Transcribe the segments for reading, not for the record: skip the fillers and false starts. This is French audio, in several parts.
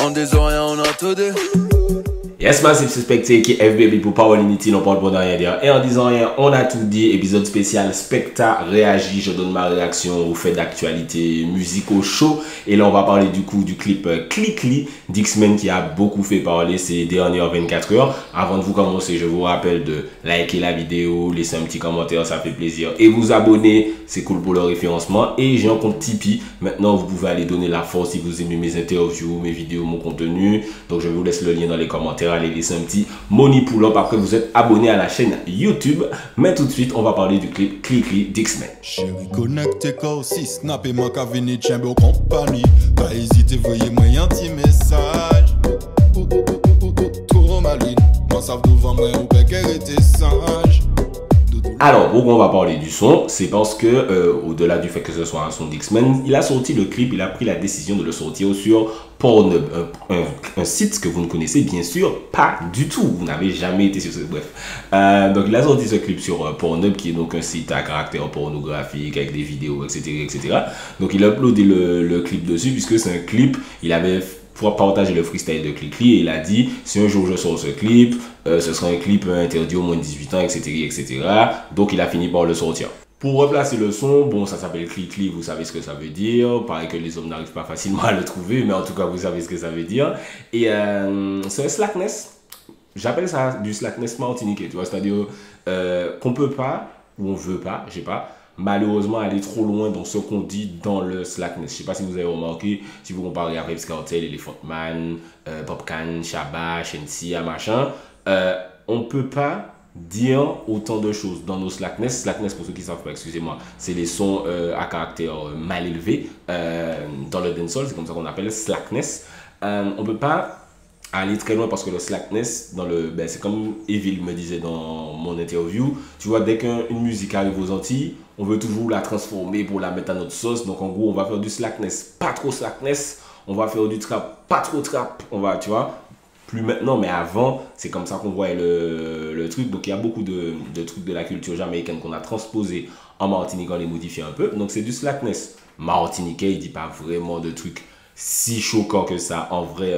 On des oreilles, on a tout dit. Yes, Massive Suspecté qui est FBB pour Power Unity, non parle pas de rien dire. Et en disant rien, on a tout dit. Épisode spécial Specta réagit. Je donne ma réaction aux faits d'actualité musicaux chaud. Et là, on va parler du coup du clip Clickly d'X-Men qui a beaucoup fait parler ces dernières 24 heures. Avant de vous commencer, je vous rappelle de liker la vidéo, laisser un petit commentaire, ça fait plaisir. Et vous abonner, c'est cool pour le référencement. Et j'ai un compte Tipeee. Maintenant, vous pouvez aller donner la force si vous aimez mes interviews, mes vidéos, mon contenu. Donc, je vous laisse le lien dans les commentaires. Allez laisser un petit money pull-up après vous êtes abonné à la chaîne YouTube. Mais tout de suite, on va parler du clip Clickly d'X-Men. Chérie, connecté aussi, snap et manque à venir chamber compagnie. Pas hésiter, voyez-moi un petit message. Trop maline, moi ça devant moi ou pas qu'elle était sage. Alors, pourquoi on va parler du son? C'est parce que, au-delà du fait que ce soit un son d'X-Men, il a sorti le clip, il a pris la décision de le sortir sur Pornhub, un site que vous ne connaissez bien sûr pas du tout. Vous n'avez jamais été sur ce... Bref. Donc, il a sorti ce clip sur Pornhub, qui est donc un site à caractère pornographique, avec des vidéos, etc. etc. Donc, il a uploadé le clip dessus, puisque c'est un clip, il avait... pour partager le freestyle de Clickly et il a dit si un jour je sors ce clip, ce sera un clip interdit au moins de 18 ans, etc., etc. Donc il a fini par le sortir. Pour replacer le son, bon, ça s'appelle Clickly, vous savez ce que ça veut dire. Pareil que les hommes n'arrivent pas facilement à le trouver, mais en tout cas vous savez ce que ça veut dire. Et c'est un slackness, j'appelle ça du slackness martiniquais, tu vois, c'est-à-dire qu'on peut pas, ou on veut pas, je sais pas, malheureusement aller trop loin dans ce qu'on dit dans le slackness. Je sais pas si vous avez remarqué, si vous comparez à Vybz Kartel, Elephant Man, Popcaan, Shabba, Shenseea, machin, on peut pas dire autant de choses dans nos slackness. Slackness, pour ceux qui savent pas, excusez-moi, c'est les sons à caractère mal élevé dans le dancehall, c'est comme ça qu'on appelle slackness. On peut pas aller très loin parce que le slackness dans le c'est comme Evil me disait dans mon interview, tu vois, dès qu'une musique arrive aux Antilles, on veut toujours la transformer pour la mettre à notre sauce. Donc en gros, on va faire du slackness, pas trop slackness, on va faire du trap, pas trop trap, on va, tu vois, plus maintenant, mais avant, c'est comme ça qu'on voit le truc. Donc il y a beaucoup de trucs de la culture jamaïcaine qu'on a transposé en Martinique, on les modifie un peu. Donc c'est du slackness martiniquais, il dit pas vraiment de trucs si choquant que ça en vrai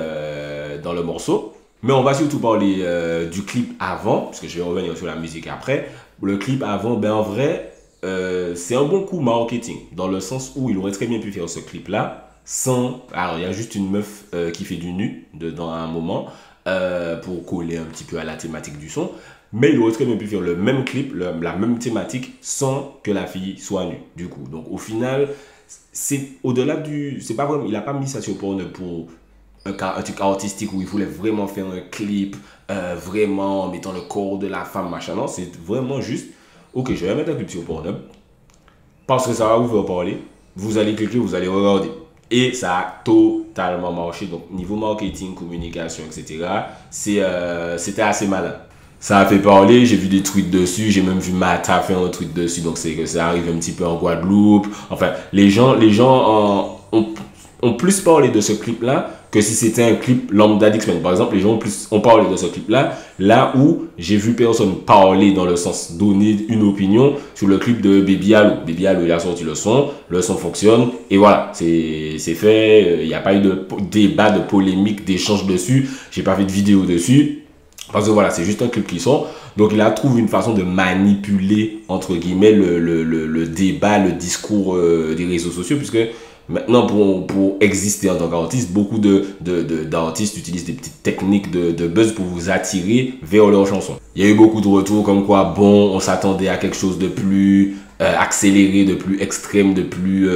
dans le morceau. Mais on va surtout parler du clip avant, parce que je vais revenir sur la musique après. Le clip avant, en vrai, c'est un bon coup marketing, dans le sens où il aurait très bien pu faire ce clip-là sans... Alors, il y a juste une meuf qui fait du nu dedans à un moment, pour coller un petit peu à la thématique du son. Mais il aurait très bien pu faire le même clip, la même thématique, sans que la fille soit nue, du coup. Donc, au final... c'est au-delà du... c'est pas vraiment, il a pas mis ça sur Pornhub pour un truc artistique où il voulait vraiment faire un clip, vraiment en mettant le corps de la femme, machin. Non, c'est vraiment juste, ok, je vais mettre un clip sur Pornhub, parce que ça va vous faire parler, vous allez cliquer, vous allez regarder. Et ça a totalement marché. Donc, niveau marketing, communication, etc., c'était assez malin. Ça a fait parler, j'ai vu des tweets dessus, j'ai même vu Mata faire un tweet dessus, donc c'est que ça arrive un petit peu en Guadeloupe. Enfin, les gens ont plus parlé de ce clip-là que si c'était un clip lambda d'X-Men. Par exemple, les gens ont parlé de ce clip-là, là où j'ai vu personne parler dans le sens donner une opinion sur le clip de Baby Allo. Baby Allo, il a sorti le son fonctionne, et voilà, c'est fait, il n'y a pas eu de débat, de polémique, d'échange dessus, j'ai pas fait de vidéo dessus. Parce que voilà, c'est juste un clip qui sort. Donc il a trouvé une façon de manipuler, entre guillemets, le débat, le discours des réseaux sociaux. Puisque maintenant, pour exister en tant qu'artiste, beaucoup d'artistes utilisent des petites techniques de buzz pour vous attirer vers leurs chansons. Il y a eu beaucoup de retours comme quoi, bon, on s'attendait à quelque chose de plus accéléré, de plus extrême, de plus...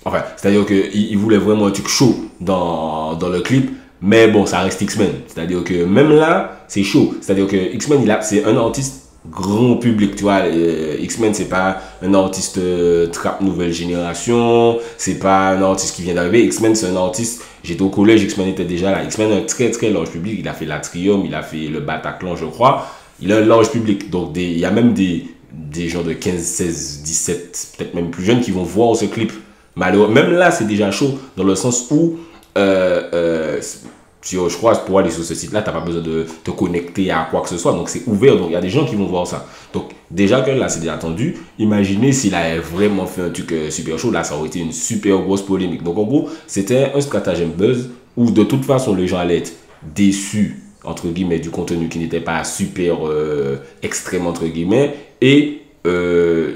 enfin, c'est-à-dire qu'il voulait vraiment un truc chaud dans le clip. Mais bon, ça reste X-Men. C'est-à-dire que même là, c'est chaud. C'est-à-dire que X-Men, c'est un artiste grand public. Tu vois, X-Men, c'est pas un artiste trap nouvelle génération. C'est pas un artiste qui vient d'arriver. X-Men, c'est un artiste... J'étais au collège, X-Men était déjà là. X-Men a un très très large public. Il a fait l'Atrium, il a fait le Bataclan, je crois. Il a un large public. Donc, il y a même des gens de 15, 16, 17, peut-être même plus jeunes qui vont voir ce clip. Malheureusement, même là, c'est déjà chaud dans le sens où... je crois pour aller sur ce site-là, tu n'as pas besoin de te connecter à quoi que ce soit. Donc, c'est ouvert. Donc, il y a des gens qui vont voir ça. Donc, déjà que là, c'est déjà attendu. Imaginez s'il avait vraiment fait un truc super chaud. Là, ça aurait été une super grosse polémique. Donc, en gros, c'était un stratagème buzz où, de toute façon, les gens allaient être déçus, entre guillemets, du contenu qui n'était pas super extrême, entre guillemets. Et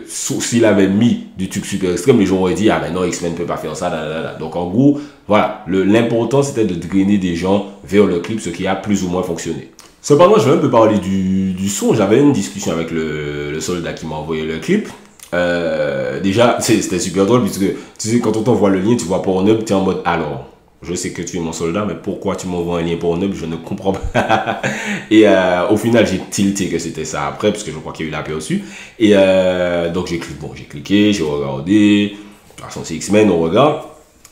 s'il avait mis du truc super extrême, les gens auraient dit, ah ben non, X-Men ne peut pas faire ça. Là. Donc, en gros, voilà, l'important c'était de drainer des gens vers le clip, ce qui a plus ou moins fonctionné. Cependant, je vais un peu parler du son. J'avais une discussion avec le soldat qui m'a envoyé le clip. Déjà, c'était super drôle, puisque tu sais, quand on t'envoie le lien, tu vois Pornhub, tu es en mode alors. Je sais que tu es mon soldat, mais pourquoi tu m'envoies un lien Pornhub? Je ne comprends pas. Et au final, j'ai tilté que c'était ça après, parce que je crois qu'il y a eu la paix au-dessus. Et donc, j'ai cliqué, j'ai regardé. De toute façon, c'est X-Men, on regarde.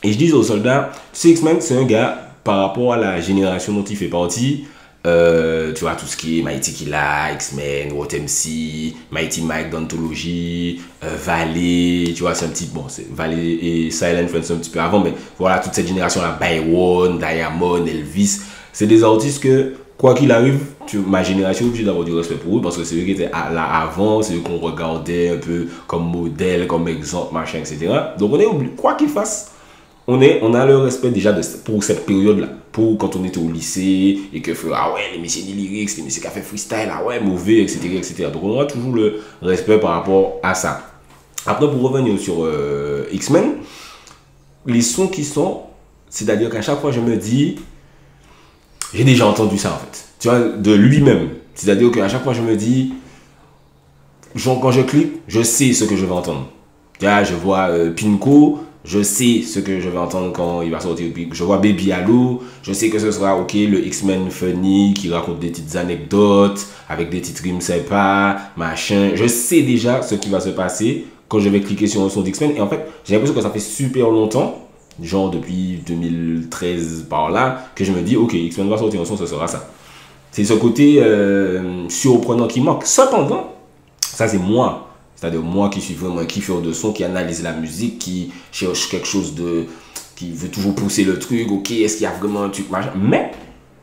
Et je dis aux soldats, tu sais, X-Men, c'est un gars, par rapport à la génération dont il fait partie, tu vois, tout ce qui est Mighty Killa, X-Men, What MC, Mighty Mike d'Anthologie, Valley, tu vois, c'est un petit, bon, c'est Valley et Silent Friends un petit peu avant, mais voilà, toute cette génération-là, Byron, Diamond, Elvis, c'est des artistes que, quoi qu'il arrive, ma génération est obligée d'avoir du respect pour eux, parce que c'est eux qui étaient là avant, c'est eux qu'on regardait un peu comme modèle, comme exemple, machin, etc. Donc on est obligé, quoi qu'ils fassent, on a le respect déjà pour cette période-là. Pour quand on était au lycée et que ah ouais, les messieurs ni lyrics, les messieurs qui a fait freestyle, ah ouais, mauvais, etc. Donc on aura toujours le respect par rapport à ça. Après, pour revenir sur X-Men, les sons qui sont, c'est-à-dire qu'à chaque fois je me dis, j'ai déjà entendu ça en fait. Tu vois, de lui-même. C'est-à-dire qu'à chaque fois je me dis, quand je clique, je sais ce que je vais entendre. Tu vois, je vois Pinko. Je sais ce que je vais entendre quand il va sortir. Je vois Baby Halo. Je sais que ce sera ok le X-Men funny qui raconte des petites anecdotes avec des petites rimes sympas, machin. Je sais déjà ce qui va se passer quand je vais cliquer sur un son d'X-Men. Et en fait, j'ai l'impression que ça fait super longtemps, genre depuis 2013 par là, que je me dis ok, X-Men va sortir un son, ce sera ça. C'est ce côté surprenant qui manque. Cependant, ça c'est moi. C'est-à-dire moi qui suis vraiment un kiffeur de son, qui analyse la musique, qui cherche quelque chose de... qui veut toujours pousser le truc, ok, est-ce qu'il y a vraiment un truc, machin. Mais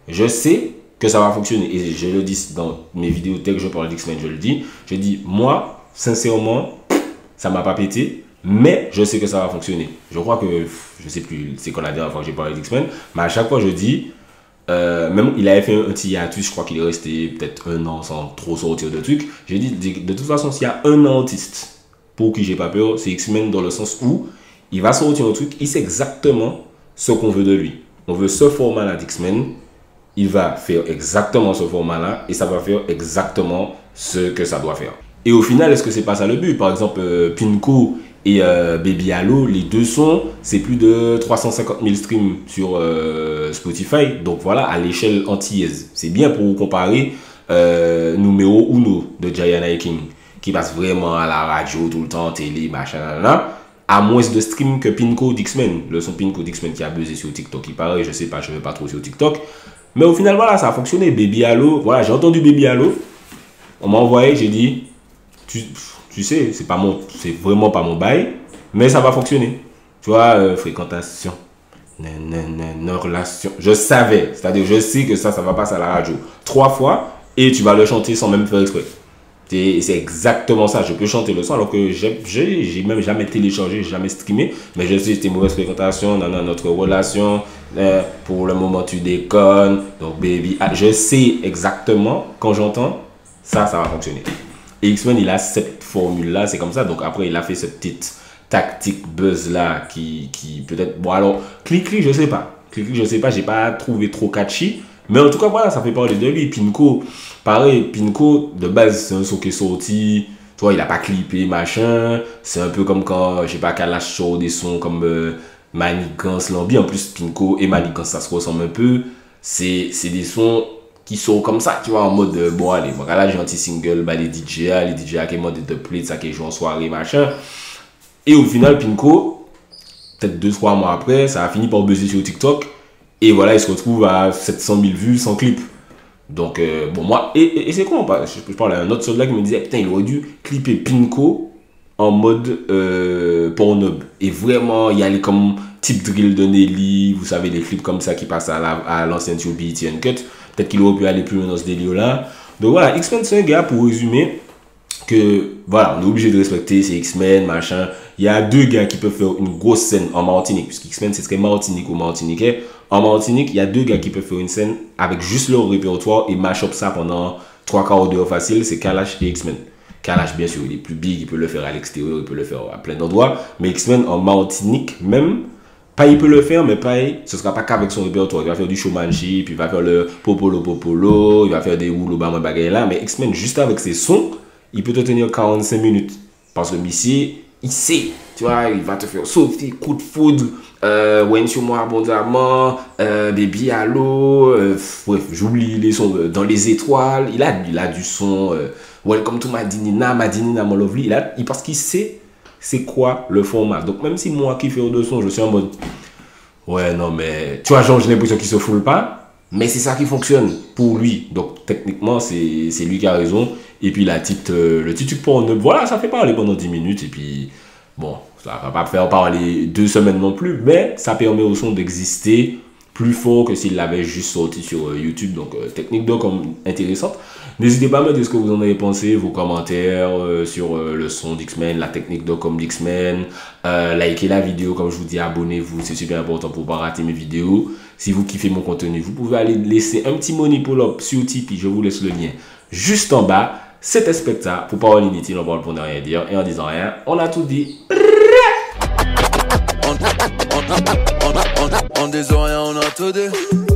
je sais que ça va fonctionner. Et je le dis dans mes vidéos, dès que je parle d'X-Men, je le dis. Je dis, moi, sincèrement, ça m'a pas pété, mais je sais que ça va fonctionner. Je crois que, je sais plus, c'est quand la dernière fois que j'ai parlé d'X-Men, mais à chaque fois je dis... même il avait fait un petit hiatus, je crois qu'il est resté peut-être un an sans trop sortir de trucs. J'ai dit de toute façon, s'il y a un artiste pour qui j'ai pas peur, c'est X-Men, dans le sens où il va sortir un truc, il sait exactement ce qu'on veut de lui. On veut ce format-là d'X-Men, il va faire exactement ce format-là et ça va faire exactement ce que ça doit faire. Et au final, est-ce que c'est pas ça le but? Par exemple, Pinko et Baby Halo, les deux sons, c'est plus de 350 000 streams sur Spotify. Donc voilà, à l'échelle antillaise. C'est bien pour comparer numéro 1 de Giant King, qui passe vraiment à la radio tout le temps, télé, machin, là, à moins de streams que Pinko d'X-Men. Le son Pinko d'X-Men qui a buzzé sur TikTok, il paraît, je sais pas, je vais pas trop sur TikTok. Mais au final, voilà, ça a fonctionné. Baby Halo, voilà, j'ai entendu Baby Halo. On m'a envoyé, j'ai dit... Tu sais, c'est vraiment pas mon bail, mais ça va fonctionner. Tu vois, fréquentation, relation. Je savais, c'est-à-dire je sais que ça va passer à la radio 3 fois et tu vas le chanter sans même faire exprès. C'est exactement ça. Je peux chanter le son alors que j'ai même jamais téléchargé, jamais streamé, mais je sais que c'était mauvaise fréquentation, notre relation. Pour le moment, tu déconnes. Donc, baby, je sais exactement quand j'entends ça va fonctionner. Et X-Men, il a cette formule-là, c'est comme ça. Donc après, il a fait cette petite tactique buzz-là qui peut-être... Bon, alors, Clic-Clic, je sais pas. Clic-Clic, je sais pas, j'ai pas trouvé trop catchy. Mais en tout cas, voilà, ça fait parler de lui. Pinko, pareil, Pinko, de base, c'est un son qui est sorti. Tu vois, il a pas clippé, machin. C'est un peu comme quand, je sais pas, Kalash sort des sons comme Manigance, Lambi. En plus, Pinko et Manigance, ça se ressemble un peu. C'est des sons... qui sont comme ça, tu vois, en mode bon allez, bon, là j'ai un petit single, bah, les DJ qui mode de play, ça qui joue en soirée, machin. Et au final, Pinko, peut-être 2-3 mois après, ça a fini par buzzer sur TikTok. Et voilà, il se retrouve à 700 000 vues sans clip. Donc, bon, moi, et c'est quoi, je parle à un autre soldat qui me disait, putain, il aurait dû clipper Pinko en mode Pornhub. Et vraiment, il y a les comme type drill de Nelly, vous savez, les clips comme ça qui passent à l'ancienne sur BET Uncut. Peut-être qu'il aurait pu aller plus loin dans ce délire-là. Donc voilà, X-Men, c'est un gars, pour résumer, que voilà, on est obligé de respecter ces X-Men, machin. Il y a 2 gars qui peuvent faire une grosse scène en Martinique, puisque X-Men, c'est très Martinique ou Martiniquais. En Martinique, il y a 2 gars qui peuvent faire une scène avec juste leur répertoire et mash up ça pendant 3 quarts d'heure facile. C'est Kalash et X-Men. Kalash, bien sûr, il est plus big, il peut le faire à l'extérieur, il peut le faire à plein d'endroits. Mais X-Men en Martinique, même, pas il peut le faire, mais pas, ce sera pas qu'avec son répertoire. Il va faire du showmanship, il va faire le popolo, il va faire des rouleaux, bagaille là. Mais X-Men, juste avec ses sons, il peut te tenir 45 minutes. Parce que Missy, il sait, tu vois, il va te faire sauter, coup de foudre, Wayne sur moi abondamment, Baby Allo, bref, j'oublie les sons, dans les étoiles, il a du son, Welcome to Madinina, mon lovely, parce qu'il sait c'est quoi le format. Donc même si moi qui fais de son, je suis en mode, ouais non mais, tu vois, genre j'ai l'impression qu'il se foule pas, mais c'est ça qui fonctionne pour lui. Donc techniquement c'est lui qui a raison. Et puis le titre pour voilà, ça fait parler pendant 10 minutes. Et puis bon, ça va pas faire parler 2 semaines non plus, mais ça permet au son d'exister plus fort que s'il l'avait juste sorti sur YouTube. Donc technique donc intéressante. N'hésitez pas à me dire ce que vous en avez pensé, vos commentaires sur le son d'X-Men, la technique d'Ocom d'X-Men. Likez la vidéo, comme je vous dis, abonnez-vous, c'est super important pour ne pas rater mes vidéos. Si vous kiffez mon contenu, vous pouvez aller laisser un petit money pull-up sur Tipeee, je vous laisse le lien juste en bas. C'était Specta, pour Parole Inutile, on parle pour ne rien dire, et en disant rien, on a tout dit. On disant rien, on a tout dit.